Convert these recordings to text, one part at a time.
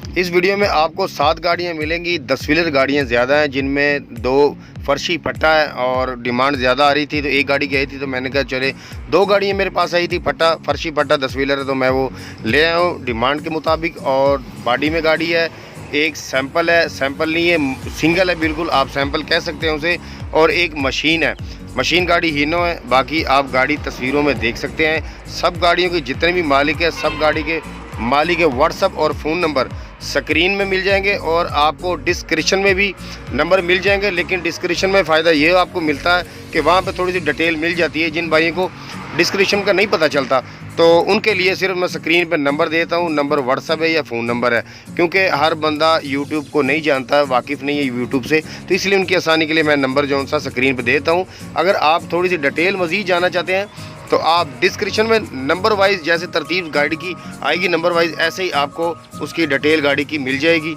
इस वीडियो में आपको 7 गाड़ियाँ मिलेंगी। 10 व्हीलर गाड़ियाँ ज़्यादा हैं, जिनमें 2 फर्शी पट्टा है और डिमांड ज़्यादा आ रही थी, तो एक गाड़ी की आई थी, तो मैंने कहा चले 2 गाड़ियाँ मेरे पास आई थी, पट्टा फर्शी पट्टा 10 व्हीलर है, तो मैं वो ले आया हूँ डिमांड के मुताबिक। और बॉडी में गाड़ी है, एक सैंपल है, सैंपल नहीं है सिंगल है, बिल्कुल आप सैंपल कह सकते हैं उसे, और एक मशीन है। मशीन गाड़ी हीनो है। बाकी आप गाड़ी तस्वीरों में देख सकते हैं। सब गाड़ियों के जितने भी मालिक है, सब गाड़ी के मालिक के व्हाट्सअप और फ़ोन नंबर स्क्रीन में मिल जाएंगे और आपको डिस्क्रिप्शन में भी नंबर मिल जाएंगे। लेकिन डिस्क्रिप्शन में फ़ायदा ये आपको मिलता है कि वहाँ पे थोड़ी सी डिटेल मिल जाती है, जिन भाइयों को डिस्क्रिप्शन का नहीं पता चलता, तो उनके लिए सिर्फ मैं स्क्रीन पर नंबर देता हूँ। नंबर व्हाट्सअप है या फ़ोन नंबर है, क्योंकि हर बंदा यूट्यूब को नहीं जानता है, वाकिफ़ नहीं है यूट्यूब से, तो इसलिए उनकी आसानी के लिए मैं नंबर जो सा स्क्रीन पर देता हूँ। अगर आप थोड़ी सी डिटेल मज़ीद जानना चाहते हैं तो आप डिस्क्रिप्शन में नंबर वाइज जैसे तरतीब गाड़ी की आएगी नंबर वाइज, ऐसे ही आपको उसकी डिटेल गाड़ी की मिल जाएगी।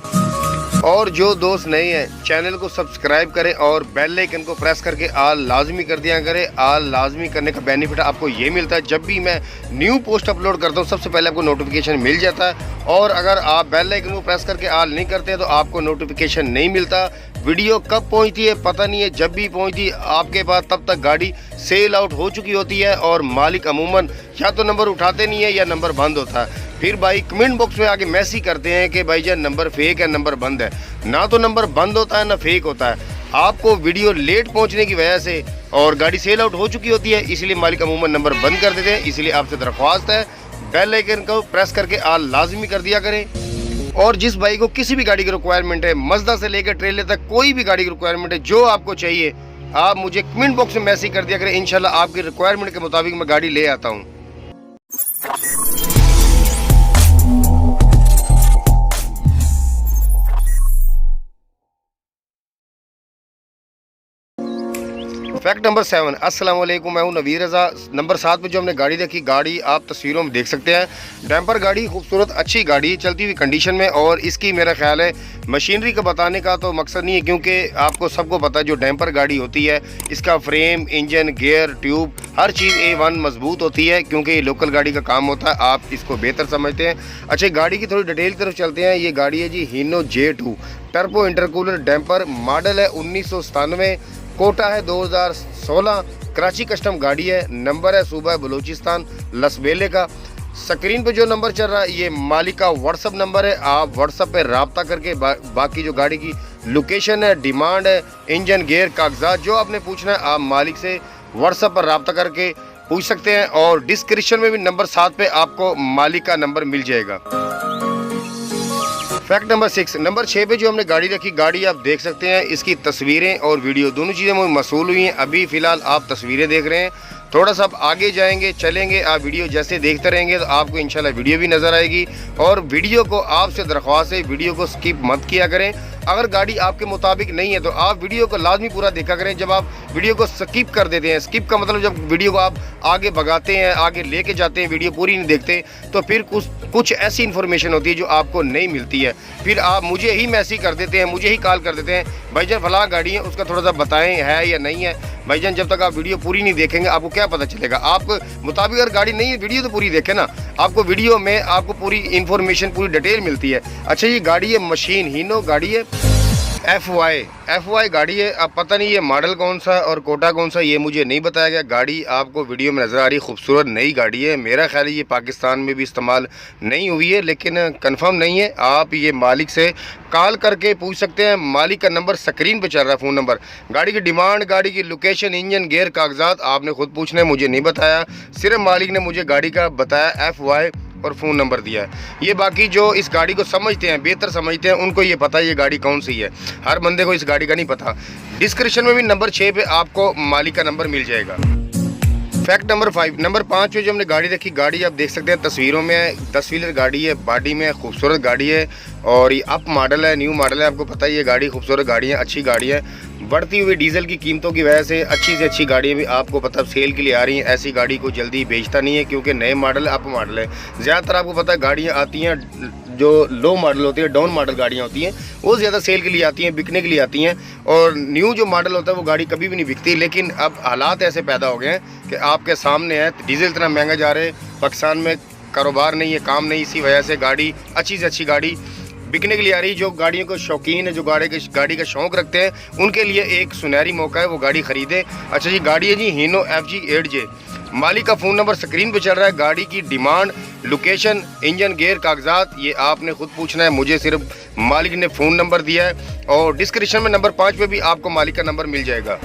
और जो दोस्त नए हैं चैनल को सब्सक्राइब करें और बेल आइकन को प्रेस करके आल लाजमी कर दिया करें। आल लाजमी करने का बेनिफिट आपको ये मिलता है, जब भी मैं न्यू पोस्ट अपलोड करता हूँ सबसे पहले आपको नोटिफिकेशन मिल जाता है। और अगर आप बेल आइकन को प्रेस करके आल नहीं करते तो आपको नोटिफिकेशन नहीं मिलता। वीडियो कब पहुंचती है पता नहीं है, जब भी पहुंचती आपके पास तब तक गाड़ी सेल आउट हो चुकी होती है और मालिक अमूमन या तो नंबर उठाते नहीं है या नंबर बंद होता है। फिर भाई कमेंट बॉक्स में आके मैसेज करते हैं कि भाईजान नंबर फेक है, नंबर बंद है। ना तो नंबर बंद होता है ना फेक होता है। आपको वीडियो लेट पहुंचने की वजह से और गाड़ी सेल आउट हो चुकी होती है, इसलिए मालिक अमूमन नंबर बंद कर देते हैं। इसलिए आपसे दरख्वास्त है बेल आइकन को प्रेस करके आल लाजमी कर दिया करें। और जिस भाई को किसी भी गाड़ी की रिक्वायरमेंट है, मजदा से लेकर ट्रेलर तक कोई भी गाड़ी की रिक्वायरमेंट है, जो आपको चाहिए आप मुझे कमेंट बॉक्स में मैसेज कर दिया करें। इंशाल्लाह आपकी रिक्वायरमेंट के मुताबिक मैं गाड़ी ले आता हूँ। Fact number 7। अस्सलाम वालेकुम, मैं हूं नवीर रज़ा। नंबर 7 पे जो हमने गाड़ी देखी, गाड़ी आप तस्वीरों में देख सकते हैं। डैम्पर गाड़ी खूबसूरत अच्छी गाड़ी चलती हुई कंडीशन में, और इसकी मेरा ख्याल है मशीनरी का बताने का तो मकसद नहीं है, क्योंकि आपको सबको पता है जो डैम्पर गाड़ी होती है इसका फ्रेम, इंजन, गियर, ट्यूब हर चीज़ A1 मजबूत होती है, क्योंकि ये लोकल गाड़ी का काम होता है। आप इसको बेहतर समझते हैं। अच्छा, गाड़ी की थोड़ी डिटेल की तरफ चलते हैं। ये गाड़ी है जी Hino J2 turbo intercooler damper, model है 1997, कोटा है 2016, कराची कस्टम गाड़ी है, नंबर है सूबा बलूचिस्तान लसबेले का। स्क्रीन पे जो नंबर चल रहा है ये मालिक का व्हाट्सअप नंबर है। आप व्हाट्सअप पे रब्ता करके बाकी जो गाड़ी की लोकेशन है, डिमांड है, इंजन, गियर, कागजात जो आपने पूछना है आप मालिक से व्हाट्सअप पर रब्ता करके पूछ सकते हैं। और डिस्क्रिप्शन में भी नंबर 7 पे आपको मालिक का नंबर मिल जाएगा। Fact number 6। नंबर 6 पे जो हमने गाड़ी रखी, गाड़ी आप देख सकते हैं, इसकी तस्वीरें और वीडियो दोनों चीज़ें मुझे मसूल हुई हैं। अभी फ़िलहाल आप तस्वीरें देख रहे हैं, थोड़ा सा आप आगे जाएंगे चलेंगे, आप वीडियो जैसे देखते रहेंगे तो आपको इंशाल्लाह वीडियो भी नज़र आएगी। और वीडियो को आपसे दरख्वास्त है वीडियो को स्किप मत किया करें। अगर गाड़ी आपके मुताबिक नहीं है तो आप वीडियो को लाजमी पूरा देखा करें। जब आप वीडियो को स्किप कर देते हैं, स्किप का मतलब जब वीडियो को आप आगे भगाते हैं, आगे लेके जाते हैं, वीडियो पूरी नहीं देखते, तो फिर कुछ ऐसी इन्फॉर्मेशन होती है जो आपको नहीं मिलती है। फिर आप मुझे ही मैसेज कर देते हैं, मुझे ही कॉल कर देते हैं, भाईजान फलां गाड़ी है उसका थोड़ा सा बताएं है या नहीं है। भाईजान जब तक आप वीडियो पूरी नहीं देखेंगे आपको क्या पता चलेगा। आपको मुताबिक अगर गाड़ी नहीं है वीडियो तो पूरी देखें ना, आपको वीडियो में आपको पूरी इन्फॉर्मेशन पूरी डिटेल मिलती है। अच्छा, ये गाड़ी है मशीन हीनो गाड़ी है, FY गाड़ी है। अब पता नहीं ये मॉडल कौन सा और कोटा कौन सा ये मुझे नहीं बताया गया। गाड़ी आपको वीडियो में नज़र आ रही खूबसूरत नई गाड़ी है। मेरा ख्याल है ये पाकिस्तान में भी इस्तेमाल नहीं हुई है, लेकिन कंफर्म नहीं है। आप ये मालिक से कॉल करके पूछ सकते हैं। मालिक का नंबर स्क्रीन पे चल रहा है, फ़ोन नंबर। गाड़ी की डिमांड, गाड़ी की लोकेशन, इंजन, गियर, कागजात आपने खुद पूछना है, मुझे नहीं बताया। सिर्फ मालिक ने मुझे गाड़ी का बताया FY और फ़ोन नंबर दिया है। ये बाकी जो इस गाड़ी को समझते हैं, बेहतर समझते हैं, उनको ये पता है ये गाड़ी कौन सी है। हर बंदे को इस गाड़ी का नहीं पता। डिस्क्रिप्शन में भी नंबर 6 पे आपको मालिक का नंबर मिल जाएगा। Fact number 5। नंबर 5 पे जो हमने गाड़ी देखी, गाड़ी आप देख सकते हैं तस्वीरों में, 10 व्हीलर गाड़ी है, बॉडी में खूबसूरत गाड़ी है और ये अप मॉडल है, न्यू मॉडल है। आपको पता है ये गाड़ी खूबसूरत गाड़ी है, अच्छी गाड़ी है। बढ़ती हुई डीजल की कीमतों की वजह से अच्छी से अच्छी गाड़ियाँ भी आपको पता सेल के लिए आ रही हैं। ऐसी गाड़ी को जल्दी बेचता नहीं है, क्योंकि नए मॉडल अप मॉडल है। ज़्यादातर आपको पता है गाड़ियाँ आती हैं जो लो मॉडल होती है, डाउन मॉडल गाड़ियाँ होती हैं, वो ज़्यादा सेल के लिए आती हैं, बिकने के लिए आती हैं। और न्यू जो मॉडल होता है वो गाड़ी कभी भी नहीं बिकती। लेकिन अब हालात ऐसे पैदा हो गए हैं कि आपके सामने है, डीजल इतना महंगा जा रहा है, पाकिस्तान में कारोबार नहीं है, काम नहीं, इसी वजह से गाड़ी अच्छी से अच्छी गाड़ी बिकने के लिए आ रही, जो गाड़ियों को शौकीन है, जो गाड़ी का शौक रखते हैं, उनके लिए एक सुनहरी मौका है, वो गाड़ी खरीदें। अच्छा जी, गाड़ी है जी हीनो FG 8J। मालिक का फ़ोन नंबर स्क्रीन पे चल रहा है। गाड़ी की डिमांड, लोकेशन, इंजन, गेयर, कागजात ये आपने खुद पूछना है, मुझे सिर्फ मालिक ने फ़ोन नंबर दिया है और डिस्क्रिप्शन में नंबर 5 पे भी आपको मालिक का नंबर मिल जाएगा।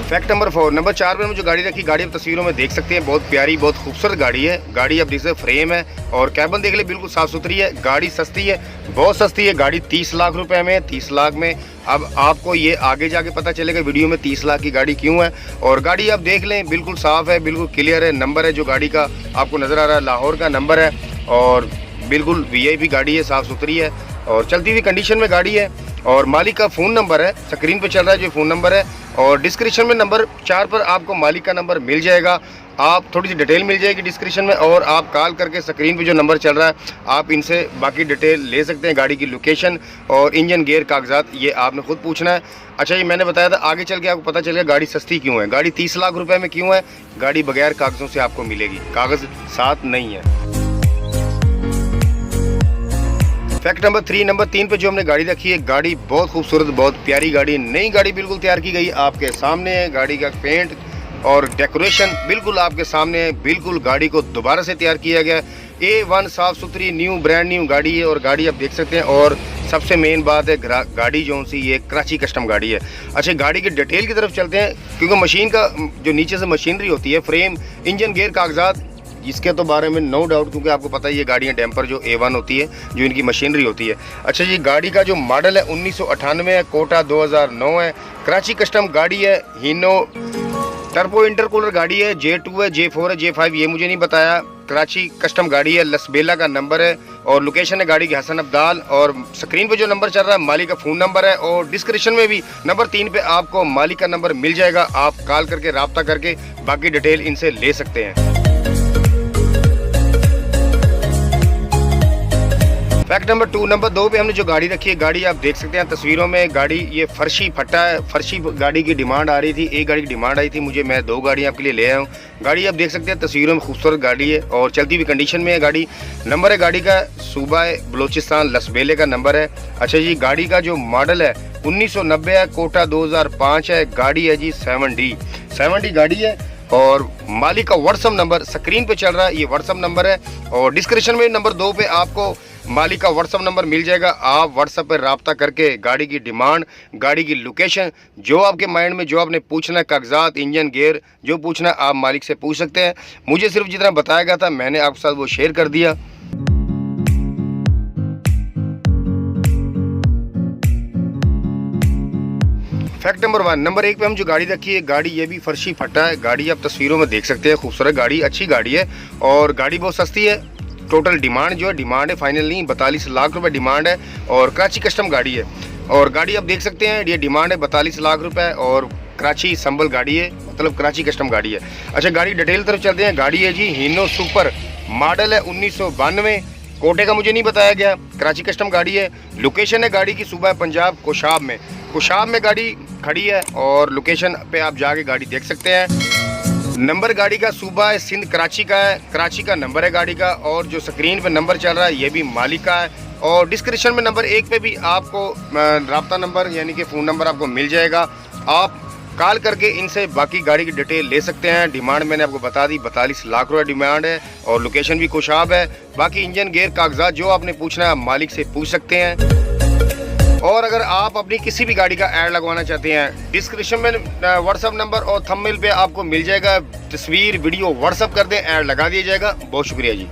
फैक्ट नंबर 4, नंबर 4 पे जो गाड़ी रखी, गाड़ी आप तस्वीरों में देख सकते हैं, बहुत प्यारी, बहुत खूबसूरत गाड़ी है। गाड़ी आप जैसे फ्रेम है और कैबन देख ले, बिल्कुल साफ़ सुथरी है। गाड़ी सस्ती है, बहुत सस्ती है। गाड़ी 30 लाख रुपए में, 30 लाख में। अब आपको ये आगे जाके पता चलेगा वीडियो में 30 लाख की गाड़ी क्यों है। और गाड़ी आप देख लें, बिल्कुल साफ़ है, बिल्कुल क्लियर है। नंबर है जो गाड़ी का आपको नज़र आ रहा है, लाहौर का नंबर है और बिल्कुल VIP गाड़ी है, साफ़ सुथरी है और चलती हुई कंडीशन में गाड़ी है। और मालिक का फ़ोन नंबर है, स्क्रीन पे चल रहा है जो फ़ोन नंबर है और डिस्क्रिप्शन में नंबर 4 पर आपको मालिक का नंबर मिल जाएगा। आप थोड़ी सी डिटेल मिल जाएगी डिस्क्रिप्शन में और आप कॉल करके स्क्रीन पे जो नंबर चल रहा है आप इनसे बाकी डिटेल ले सकते हैं। गाड़ी की लोकेशन और इंजन, गेयर, कागजात ये आपने खुद पूछना है। अच्छा जी, मैंने बताया था आगे चल के आपको पता चलेगा गाड़ी सस्ती क्यों है, गाड़ी 30 लाख रुपए में क्यों है। गाड़ी बगैर कागज़ों से आपको मिलेगी, कागज़ साथ नहीं है। फैक्ट नंबर 3, नंबर 3 पे जो हमने गाड़ी रखी है, गाड़ी बहुत खूबसूरत, बहुत प्यारी गाड़ी, नई गाड़ी बिल्कुल तैयार की गई आपके सामने है। गाड़ी का पेंट और डेकोरेशन बिल्कुल आपके सामने है, बिल्कुल गाड़ी को दोबारा से तैयार किया गया। A1 साफ़ सुथरी न्यू ब्रांड न्यू गाड़ी है और गाड़ी आप देख सकते हैं। और सबसे मेन बात है, गाड़ी जो सी ये कराची कस्टम गाड़ी है। अच्छा, गाड़ी की डिटेल की तरफ चलते हैं, क्योंकि मशीन का जो नीचे से मशीनरी होती है, फ्रेम, इंजन, गेयर, कागजात, इसके तो बारे में नो डाउट, क्योंकि आपको पता है ये गाड़ियाँ डैम्पर जो A1 होती है, जो इनकी मशीनरी होती है। अच्छा जी, गाड़ी का जो मॉडल है 1998 है, कोटा 2009 है, कराची कस्टम गाड़ी है, हीनो टर्बो इंटरकूलर गाड़ी है, J2 है, J4 है, J5 ये मुझे नहीं बताया। कराची कस्टम गाड़ी है, लसबेला का नंबर है और लोकेशन है गाड़ी की हसन अब्दाल। और स्क्रीन पे जो नंबर चल रहा है मालिक का फ़ोन नंबर है और डिस्क्रिप्शन में भी नंबर 3 पे आपको मालिक का नंबर मिल जाएगा। आप कॉल करके रब्ता करके बाकी डिटेल इनसे ले सकते हैं। फैक्ट नंबर 2, नंबर 2 पे हमने जो गाड़ी रखी है, गाड़ी आप देख सकते हैं तस्वीरों में, गाड़ी ये फर्शी फट्टा है। फर्शी गाड़ी की डिमांड आ रही थी, एक गाड़ी की डिमांड आई थी मुझे, मैं 2 गाड़ियाँ आपके लिए ले आया हूँ। गाड़ी आप देख सकते हैं तस्वीरों में, खूबसूरत गाड़ी है और चलती हुई कंडीशन में है गाड़ी। नंबर है गाड़ी का सूबा बलोचिस्तान, लसबेले का नंबर है। अच्छा जी, गाड़ी का जो मॉडल है 1990 है, कोटा 2005 है। गाड़ी है जी 7D गाड़ी है और मालिक का व्हाट्सअप नंबर स्क्रीन पे चल रहा है, ये व्हाट्सअप नंबर है और डिस्क्रिप्शन में नंबर 2 पे आपको मालिक का व्हाट्सअप नंबर मिल जाएगा। आप व्हाट्सअप पर रब्ता करके गाड़ी की डिमांड, गाड़ी की लोकेशन, जो आपके माइंड में जो आपने पूछना है, कागजात, इंजन, गेयर, जो पूछना है आप मालिक से पूछ सकते हैं। मुझे सिर्फ जितना बताया गया था मैंने आपके साथ वो शेयर कर दिया। फैक्ट नंबर 1, नंबर 1 पे हम जो गाड़ी रखी है, गाड़ी ये भी फर्शी फट्टा है। गाड़ी आप तस्वीरों में देख सकते हैं, खूबसूरत गाड़ी, अच्छी गाड़ी है और गाड़ी बहुत सस्ती है। टोटल डिमांड जो है, डिमांड है फाइनल नहीं, 42 लाख रुपए डिमांड है और कराची कस्टम गाड़ी है। और गाड़ी आप देख सकते हैं, ये डिमांड है 42 लाख रुपए और कराची संभल गाड़ी है, मतलब कराची कस्टम गाड़ी है। अच्छा, गाड़ी डिटेल तरफ चलते हैं। गाड़ी है जी हीनो सुपर, मॉडल है 1992, कोटे का मुझे नहीं बताया गया, कराची कस्टम गाड़ी है। लोकेशन है गाड़ी की सूबा पंजाब कोशाब में गाड़ी खड़ी है और लोकेशन पे आप जाके गाड़ी देख सकते हैं। नंबर गाड़ी का सूबा है सिंध, कराची का है, कराची का नंबर है गाड़ी का और जो स्क्रीन पे नंबर चल रहा है ये भी मालिक का है। और डिस्क्रिप्शन में नंबर 1 पे भी आपको रब्ता नंबर यानी कि फ़ोन नंबर आपको मिल जाएगा। आप कॉल करके इनसे बाकी गाड़ी की डिटेल ले सकते हैं। डिमांड मैंने आपको बता दी, 42 लाख रुपये डिमांड है और लोकेशन भी कोशाब है। बाकी इंजन, गेयर, कागजात जो आपने पूछना है आप मालिक से पूछ सकते हैं। और अगर आप अपनी किसी भी गाड़ी का ऐड लगवाना चाहते हैं, डिस्क्रिप्शन में व्हाट्सअप नंबर और थंबनेल पे आपको मिल जाएगा, तस्वीर वीडियो व्हाट्सअप कर दें, ऐड लगा दिया जाएगा। बहुत शुक्रिया जी।